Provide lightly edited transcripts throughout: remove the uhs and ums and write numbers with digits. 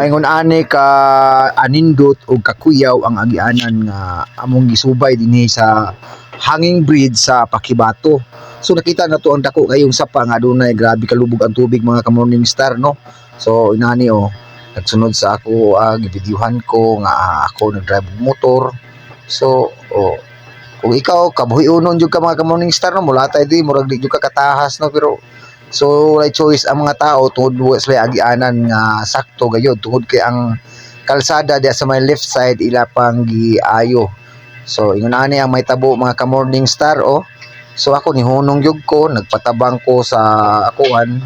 Ingon ani ka anindot o kakuyaw ang agianan nga among gisubay dinhi sa hanging bridge sa Pakibato. So nakita na to ang dako kayong sapa nga adunay grabe kalubog ang tubig mga ka-Morning Star no. So inani nagsunod sa ako gibidyuhan ko nga ako nagdrive motor. So kung ikaw kabuhi unon jud ka mga ka-Morning Star no mulatay di murag di jud ka katahas no pero so wala choice ang mga tao tungod sa agianan nga sakto gayud tungod kay ang kalsada diya sa may left side ila pang giayo. So ingon ani ang may tabo mga ka-Morning Star So ako ni hunong yug ko nagpatabang ko sa akuan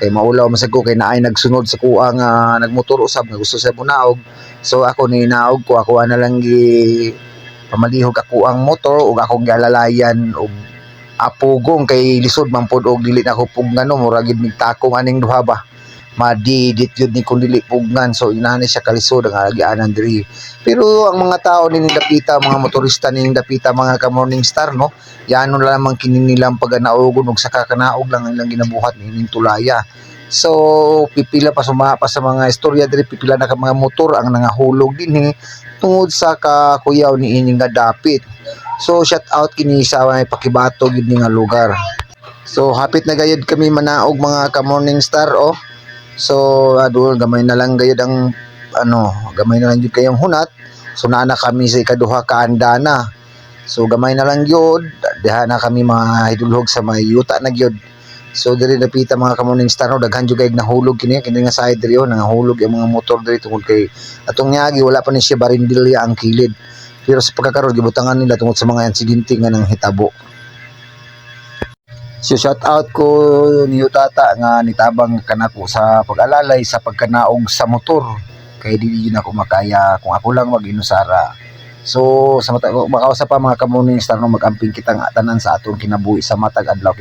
kay maulaw masag ko kay naay nagsunod sa kuha nga nagmotor usab nga gusto sa bunaog. So ako ni naog ko ako na lang gi pamalihog ako ang motor ug akong gialalayan og apugong kay lisod man pod og dili na ko pugnan no murag gid migtakong aning duha ba madidit yun ni kung dili pugnan. So inani siya kalisod ang agianan diri pero ang mga tao ning dapita mga motorista ning dapita mga ka-Morning Star no yano lamang kini nilang paganaogon og saka kanaog lang ang ilang ginabuhat ning tulaya. So pipila pa sumapa sa mga istorya diri pipila na ka mga motor ang nangahulog dinhi tungod sa kakuyaw ni ining nga dapit. So shout out kini sa may Pakibato gid nga lugar. So hapit na gayud kami manaog mga ka-Morning Star So adul gamay na lang gayud ang gamay na lang jud kayong hunat. So naa na kami sa ikaduha ka andana. So gamay na lang gyud diha na kami mga hidulhog sa may yuta na gyud. So diri napita mga ka-Morning Star daghan jud kay nahulog kini nga side diri nahulog ang mga motor diri tungod kay atong niagi wala pa ni siya barindilya ang kilid. Pero sa pagkakaroon gibutangan nila tungod sa mga insidente nga nang hitabo. So shout out ko niyo tata nga nitabang kanako sa pag-alalay sa pagkanaog sa motor kay dili na ako makaya kung ako lang mag-inusara. So sa makausap pa mga ka-Morning Star no magamping kita nga tanan sa atong kinabuhi sa matag adlaw.